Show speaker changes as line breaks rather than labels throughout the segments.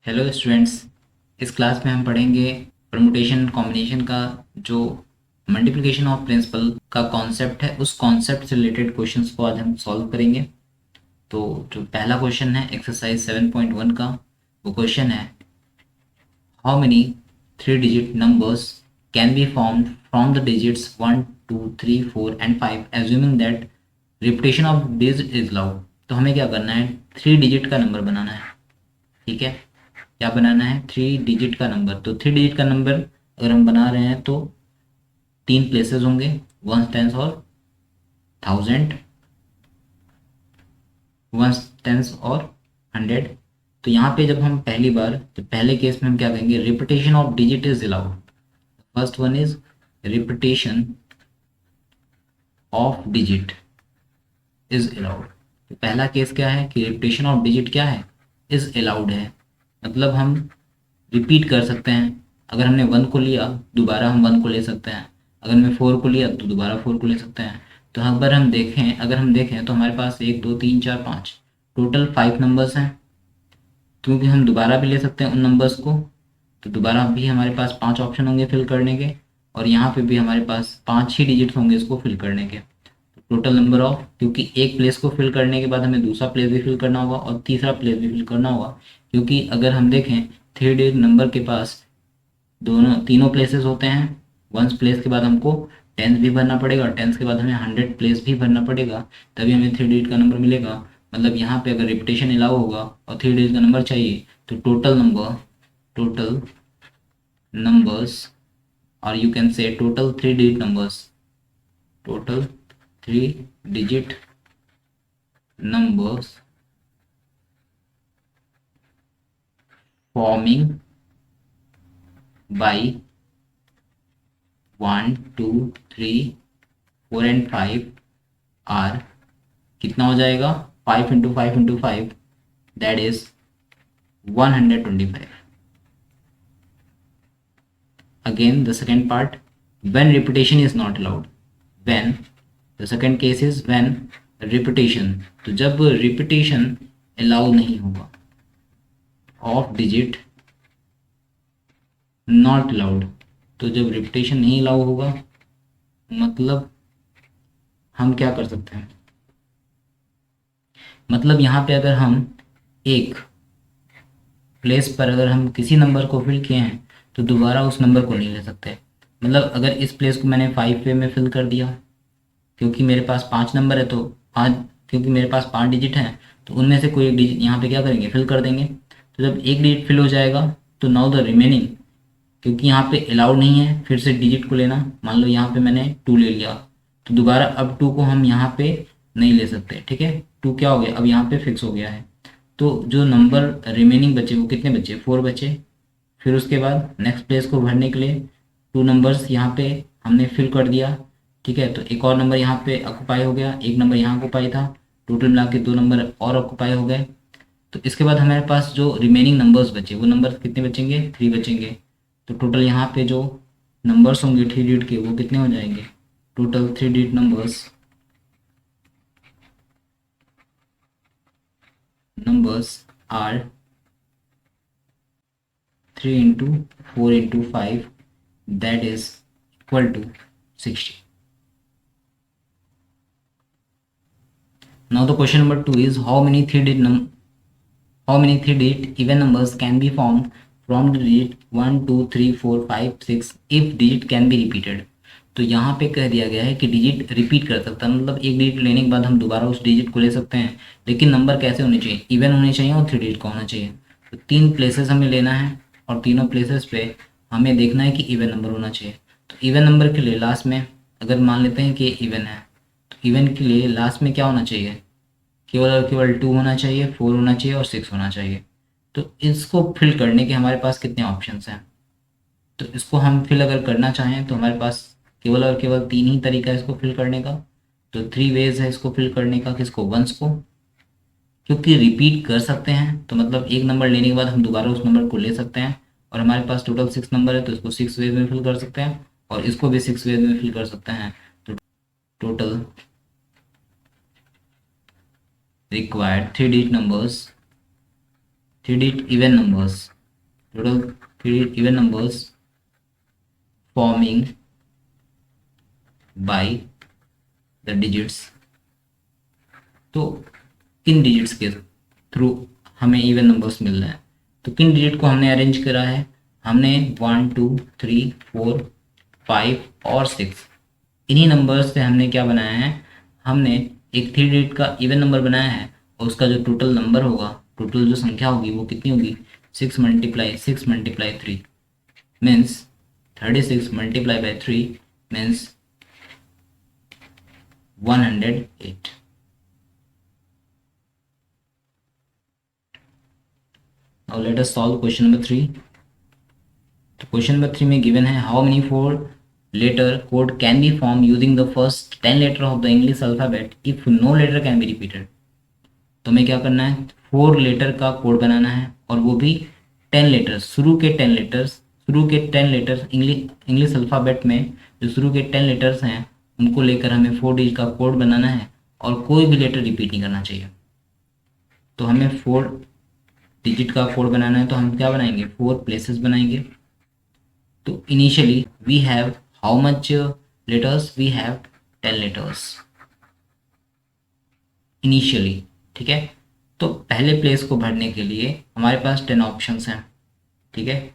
Hello students. इस class में हम पढ़ेंगे परमुटेशन कॉम्बिनेशन का जो मल्टीप्लिकेशन ऑफ प्रिंसिपल का कॉन्सेप्ट है, उस कॉन्सेप्ट से रिलेटेड क्वेश्चंस को आज हम सॉल्व करेंगे। तो जो पहला क्वेश्चन है एक्सरसाइज 7.1 का, वो क्वेश्चन है how many three digit numbers can be formed from the digits 1 2 3 4 and 5 assuming that repetition of digit is allowed. तो हमें क्या करना है, थ्री डिजिट का नंबर बनाना है। ठीक है, क्या बनाना है, थ्री डिजिट का नंबर। तो थ्री डिजिट का नंबर अगर हम बना रहे हैं तो तीन प्लेसेस होंगे, वन टेंस और थाउजेंड, वन टेंस और हंड्रेड। तो यहाँ पे जब हम पहली बार, तो पहले केस में हम क्या कहेंगे, repetition of digit is allowed. First one is repetition of digit is allowed. तो पहला केस क्या है कि रिपीटेशन ऑफ डिजिट क्या है, इज अलाउड है। मतलब हम रिपीट कर सकते हैं। अगर हमने वन को लिया, दोबारा हम वन को ले सकते हैं। अगर हमने फोर को लिया तो दोबारा फोर को ले सकते हैं। तो अगर हम देखें तो हमारे पास एक दो तीन चार पाँच, टोटल फाइव नंबर्स हैं। क्योंकि हम दोबारा भी ले सकते हैं उन नंबर्स को, तो दोबारा भी हमारे पास पांच ऑप्शन होंगे फिल करने के। और यहाँ पे भी हमारे पास पांच ही डिजिट्स होंगे इसको फिल करने के। टोटल नंबर ऑफ, क्योंकि एक प्लेस को फिल करने के बाद हमें दूसरा प्लेस भी फिल करना होगा और तीसरा प्लेस भी फिल करना होगा। क्योंकि अगर हम देखें, थ्री डिजिट नंबर के पास दोनों तीनों प्लेसेस होते हैं। वंस प्लेस के बाद हमको टेंस भी भरना पड़ेगा और टेंस के बाद हमें हंड्रेड प्लेस भी भरना पड़ेगा, तभी हमें थ्री डिजिट का नंबर मिलेगा। मतलब यहाँ पे अगर रिपीटेशन अलाउ होगा और थ्री डिजिट का नंबर चाहिए, तो total numbers, or you can say total three digit numbers, total three digit numbers forming by 1 2 3 4 and 5 are, कितना हो जाएगा, 5 × 5 × 5, that is 125। Again the second part, when repetition is not allowed, when the second case is when repetition, तो जब repetition allow नहीं होगा, of digit not allowed. तो जब repetition नहीं अलाउ होगा, मतलब हम क्या कर सकते हैं, मतलब यहाँ पे अगर हम एक प्लेस पर अगर हम किसी नंबर को फिल किए हैं तो दोबारा उस नंबर को नहीं ले सकते। मतलब अगर इस प्लेस को मैंने फाइव वे में फिल कर दिया, क्योंकि मेरे पास पांच नंबर है, तो पाँच, क्योंकि मेरे पास पांच डिजिट हैं, तो उनमें से कोई एक डिजिट यहाँ पे क्या करेंगे, फिल कर देंगे। तो जब एक डिजिट फिल हो जाएगा, तो नाउ द रिमेनिंग, क्योंकि यहाँ पे अलाउड नहीं है फिर से डिजिट को लेना। मान लो यहाँ पे मैंने टू ले लिया, तो दोबारा अब टू को हम यहाँ पे नहीं ले सकते। ठीक है, टू क्या हो गया, अब यहाँ पे फिक्स हो गया है। तो जो नंबर रिमेनिंग बचे वो कितने बचे, फोर बचे। फिर उसके बाद नेक्स्ट प्लेस को भरने के लिए टू नंबर्स यहाँ पे हमने फिल कर दिया। ठीक है, तो एक और नंबर यहाँ पे ऑक्यूपाई हो गया, एक नंबर यहाँ ऑक्यूपाई था, टोटल मिला के दो नंबर और ऑक्यूपाई हो गए। तो इसके बाद हमारे पास जो रिमेनिंग नंबर्स बचे, वो नंबर्स कितने बचेंगे, थ्री बचेंगे। तो टोटल यहाँ पे जो नंबर्स होंगे थ्री डिजिट के, वो कितने हो जाएंगे, total three digit numbers are three into four into five, that is equal to 60। Now the question number two is how many three digit even numbers can be formed from the digit 1 2 3 4 5 6 if digit can be repeated। तो यहाँ पे कह दिया गया है कि digit repeat कर सकता है, मतलब एक डिजिट लेने के बाद हम दोबारा उस डिजिट को ले सकते हैं। लेकिन नंबर कैसे होने चाहिए, इवन होने चाहिए और थ्री डिजिट का होना चाहिए। तो तीन प्लेसेस हमें लेना है और तीनों प्लेसेस पे हमें देखना है कि इवन नंबर होना चाहिए। तो इवन नंबर के लिए लास्ट में अगर मान लेते हैं कि इवन है, तो इवन के लिए लास्ट में क्या होना चाहिए, केवल और केवल टू होना चाहिए, फोर होना चाहिए और सिक्स होना चाहिए। तो इसको फिल करने के हमारे पास कितने ऑप्शंस हैं, तो इसको हम फिल अगर करना चाहें तो हमारे पास केवल और केवल तीन ही तरीका है इसको फिल करने का। तो थ्री वेज है इसको फिल करने का, किसको, वंस को। क्योंकि रिपीट कर सकते हैं तो मतलब एक नंबर लेने के बाद हम दोबारा उस नंबर को ले सकते हैं। और हमारे पास टोटल सिक्स नंबर है, तो इसको सिक्स वेज में फिल कर सकते हैं और इसको भी सिक्स वेज में फिल कर सकते हैं। तो total required three digit numbers three digit even numbers, total three digit even numbers forming by the digits. तो किन डिजिट्स के थ्रू हमें इवन नंबर्स मिल रहे हैं, तो किन डिजिट को हमने अरेंज करा है, हमने 1 2 3 4 5 और 6 इन्हीं नंबर्स से हमने क्या बनाया है, हमने एक थ्री डिजिट का इवन नंबर बनाया है और उसका जो टोटल नंबर होगा, टोटल जो संख्या होगी वो कितनी होगी, 6 × 3 means 36 × 3 means 108। Now let us solve question number 3। तो क्वेश्चन नंबर 3 में गिवन है how many 4 letter code can be form using the first 10 letter of the English alphabet if no letter can be repeated. तो हमें क्या करना है, 4 letter का code बनाना है और वो भी 10 लेटर्स, शुरू के 10 लेटर्स, शुरू के 10 लेटर्स इंग्लिश अल्फ़ाबेट में जो शुरू के 10 लेटर्स हैं उनको लेकर हमें 4 डिजिट का कोड बनाना है और कोई भी लेटर रिपीट नहीं करना चाहिए। तो हमें 4 डिजिट का कोड बनाना है, तो हम क्या बनाएंगे, 4 प्लेसेस बनाएंगे। तो initially we have how much letters, we have 10 letters initially, ठीक है। तो पहले प्लेस को भरने के लिए हमारे पास 10 ऑप्शंस हैं, ठीक है।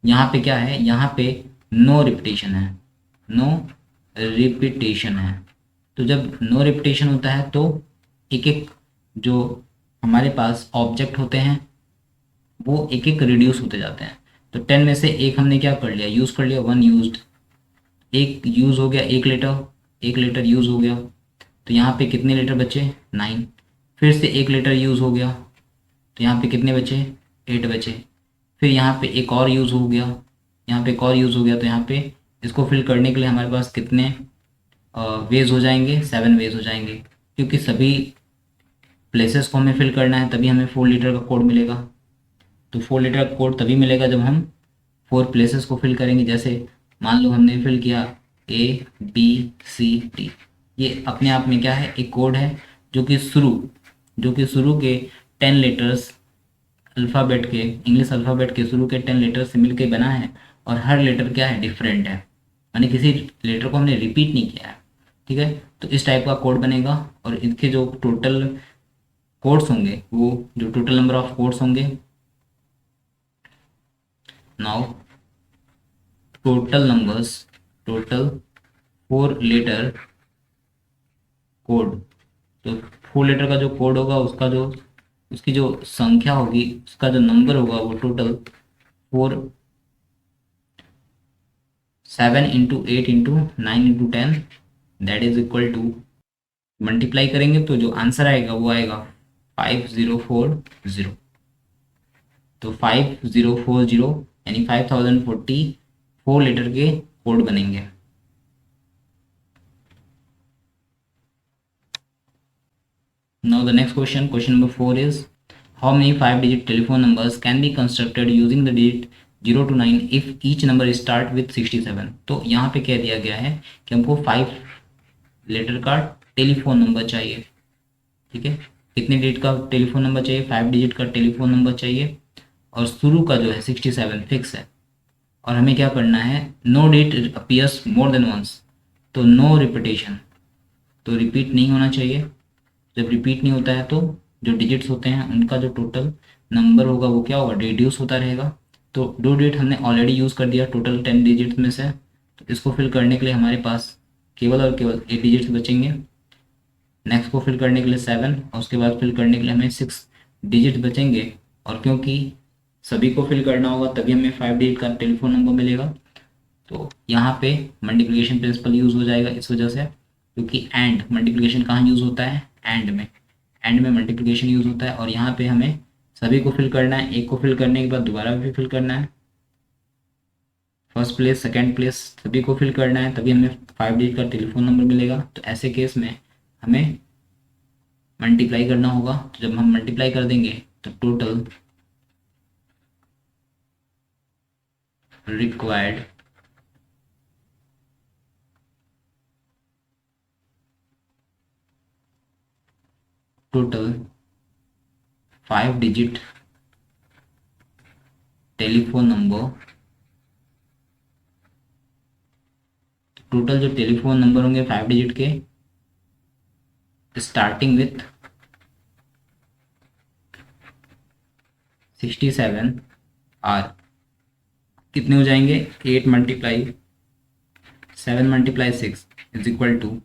यहाँ पे क्या है, यहाँ पे नो रिपीटेशन है, नो रिपीटेशन है। तो जब नो रिपीटेशन होता है तो एक एक जो हमारे पास ऑब्जेक्ट होते हैं वो एक एक रिड्यूस होते जाते हैं। तो 10 में से एक हमने क्या कर लिया, यूज़ कर लिया, 1 यूज्ड, एक यूज़ हो गया, एक लेटर यूज़ हो गया। तो यहाँ पे कितने लेटर बचे, 9। फिर से एक लेटर यूज़ हो गया, तो यहाँ पे कितने बचे, 8 बचे। फिर यहाँ पे एक और यूज़ हो गया, यहाँ पे एक और यूज़ हो गया, तो यहाँ पे इसको फिल करने के लिए हमारे पास कितने वेज हो जाएंगे, 7 वेज हो जाएंगे। क्योंकि सभी प्लेसेस को हमें फिल करना है तभी हमें 4 लीटर का कोड मिलेगा। तो 4 लीटर का कोड तभी मिलेगा जब हम 4 प्लेसेस को फिल करेंगे। जैसे मान लो हमने फिल किया ABCD, ये अपने आप में क्या है, एक कोड है जो कि शुरू के 10 लेटर्स अल्फ़ाबेट के, इंग्लिश अल्फ़ाबेट के शुरू के 10 लेटर से मिलके बना है और हर लेटर क्या है, डिफरेंट है, यानी किसी लेटर को हमने रिपीट नहीं किया है, ठीक है। तो इस टाइप का कोड बनेगा और इसके जो टोटल कोड्स होंगे, वो जो टोटल नंबर ऑफ कोड्स होंगे, नाउ टोटल 4 लेटर कोड। तो 4 लेटर का जो कोड होगा उसकी जो संख्या होगी, उसका जो नंबर होगा वो total 4, 7 × 8 × 9 × 10 that is equal to, multiply करेंगे तो जो आंसर आएगा वो आएगा 5040। तो 5040 यानी 5040 4 लेटर के कोड बनेंगे। Now the next question number 4 is how many 5-digit telephone numbers can be constructed using the digit 0 to 9 if each number start with 67। तो यहाँ पे कह दिया गया है कि हमको 5 लेटर का टेलीफोन नंबर चाहिए, ठीक है। कितने डिजिट का टेलीफोन नंबर चाहिए, 5 डिजिट का टेलीफोन नंबर चाहिए और शुरू का जो है 67 फिक्स है। और हमें क्या करना है, no digit appears more than once, तो नो रिपीटेशन, तो रिपीट नहीं होना चाहिए। जब रिपीट नहीं होता है तो जो डिजिट्स होते हैं उनका जो टोटल नंबर होगा वो क्या होगा, रिड्यूस होता रहेगा। तो 2 डिजिट हमने ऑलरेडी यूज़ कर दिया टोटल 10 डिजिट्स में से, तो इसको फिल करने के लिए हमारे पास केवल और केवल 8 डिजिट्स बचेंगे। नेक्स्ट को फिल करने के लिए 7 और उसके बाद फिल करने के लिए हमें 6 डिजिट बचेंगे। और क्योंकि सभी को फिल करना होगा तभी हमें 5 डिजिट का टेलीफोन नंबर मिलेगा। तो यहाँ पे मल्टीप्लिकेशन प्रिंसिपल यूज़ हो जाएगा इस वजह से, क्योंकि एंड मल्टीप्लिकेशन कहाँ यूज़ होता है, एंड में मल्टीप्लिकेशन यूज़ होता है। और यहाँ पे हमें सभी को फिल करना है, एक को फिल करने के बाद दोबारा भी फिल करना है, फर्स्ट प्लेस सेकंड प्लेस सभी को फिल करना है, तभी हमें 5 डिजिट का टेलीफोन नंबर मिलेगा। तो ऐसे केस में हमें मल्टीप्लाई करना होगा। तो जब हम मल्टीप्लाई कर देंगे तो total required total 5 digit telephone number, total जो टेलीफोन नंबर होंगे 5 डिजिट के स्टार्टिंग विथ 67 आर कितने हो जाएंगे? 8 multiply 7 multiply 6 is equal to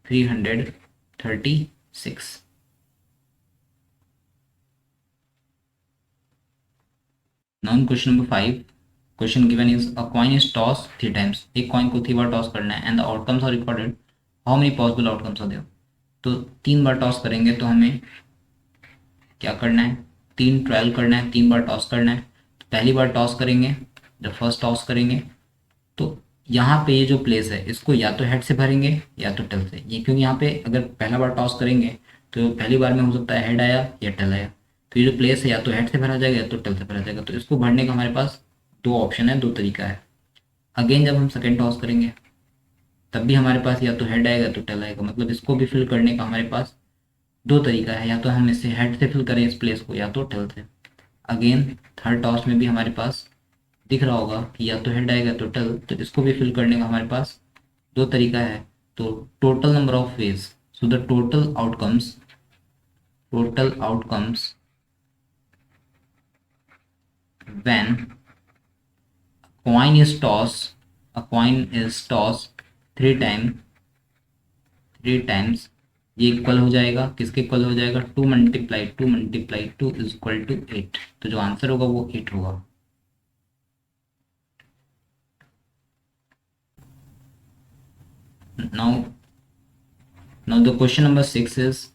336। Now question number 5, question given is a coin is toss 3 times, एक कॉइन को 3 बार टॉस करना है and the outcomes are recorded, how many possible outcomes are there. तो 3 बार टॉस करेंगे तो हमें क्या करना है? 12 करना है, 3 बार टॉस करना है। तो पहली बार टॉस करेंगे, जब फर्स्ट टॉस करेंगे तो यहाँ पे ये जो प्लेस है इसको या तो हेड से भरेंगे या तो टेल से, ये क्योंकि यहाँ पे अगर पहला बार टॉस करेंगे तो पहली बार में हो सकता है हेड आया या टेल आया, तो ये जो प्लेस है या तो हेड से भरा जाएगा या तो टेल से भरा जाएगा। तो इसको भरने का हमारे पास 2 ऑप्शन है, 2 तरीका है। अगेन जब हम सेकेंड टॉस करेंगे तब भी हमारे पास या तो हेड आएगा या तो टेल आएगा, मतलब इसको भी फिल करने का हमारे पास 2 तरीका है, या तो हम इसे हेड से फिल करें इस प्लेस को या तो टेल से। अगेन थर्ड टॉस में भी हमारे पास दिख रहा होगा कि या तो हेड आएगा तो टेल, तो इसको भी फिल करने का हमारे पास 2 तरीका है। तो total number of ways, so the total outcomes when coin is tossed, a coin is tossed 3 times, ये इक्वल हो जाएगा, किसके इक्वल हो जाएगा? 2 मल्टीप्लाई 2 इज इक्वल टू 8। तो जो आंसर होगा वो 8 होगा। now the question number 6 is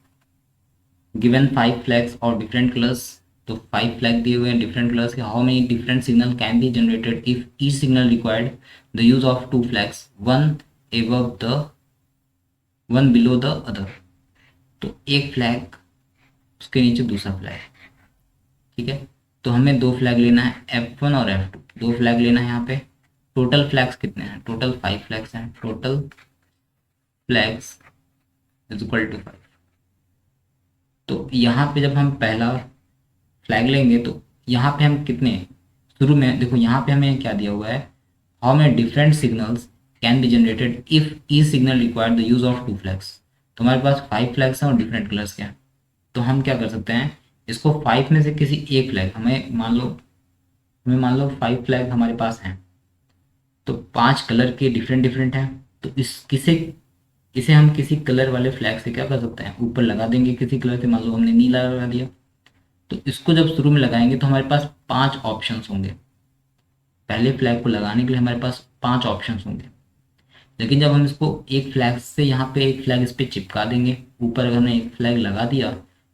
given 5 flags or different colors, तो 5 फ्लैग दिए हुए हैं डिफरेंट कलर्स के, how many different signal can be generated if each signal required the use of 2 flags, one below the other. तो एक flag उसके नीचे दूसरा फ्लैग, ठीक है। तो हमें 2 फ्लैग लेना है, F1 और F2, 2 फ्लैग लेना है यहाँ पे। टोटल फ्लैग्स कितने हैं? टोटल 5 फ्लैग्स हैं, total flags is equal to 5। तो यहाँ पे जब हम पहला फ्लैग लेंगे तो यहाँ पे हम कितने, शुरू में देखो यहाँ पे हमें क्या दिया हुआ है, how many different signals can be generated if each signal require the use of 2 flags. तो हमारे पास 5 फ्लैग्स हैं और डिफरेंट कलर्स के हैं। तो हम क्या कर सकते हैं, इसको 5 में से किसी एक फ्लैग, हमें मान लो 5 फ्लैग हमारे पास हैं, तो 5 कलर के डिफरेंट हैं। तो इसे हम किसी कलर वाले फ्लैग से क्या कर सकते हैं, ऊपर लगा देंगे किसी कलर से, मान लो हमने नीला लगा दिया। तो इसको जब शुरू में लगाएंगे तो हमारे पास 5 ऑप्शंस होंगे, पहले फ्लैग को लगाने के लिए हमारे पास 5 ऑप्शंस होंगे। लेकिन जब हम इसको एक फ्लैग से यहाँ पे एक फ्लैग इस पर चिपका देंगे, ऊपर अगर हमने एक फ्लैग लगा दिया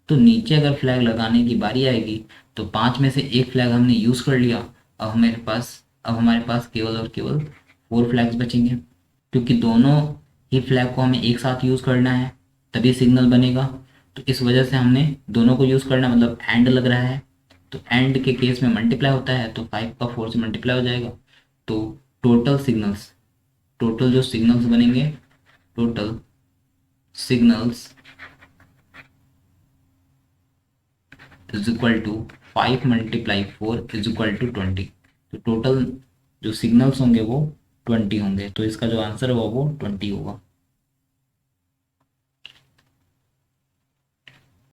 तो नीचे अगर फ्लैग लगाने की बारी आएगी तो 5 में से एक फ्लैग हमने यूज़ कर लिया, अब हमारे पास केवल और केवल 4 फ्लैग्स बचेंगे, क्योंकि दोनों ही फ्लैग को हमें एक साथ यूज़ करना है तभी सिग्नल बनेगा। तो इस वजह से हमने दोनों को यूज़ करना, मतलब एंड लग रहा है। तो एंड के केस में मल्टीप्लाई होता है, तो 5 का 4 से मल्टीप्लाई हो जाएगा। तो टोटल जो सिग्नल्स बनेंगे, total signals is equal to 5 multiply 4 is equal to 20। तो टोटल जो सिग्नल्स होंगे वो 20 होंगे, तो इसका जो आंसर होगा वो 20 होगा।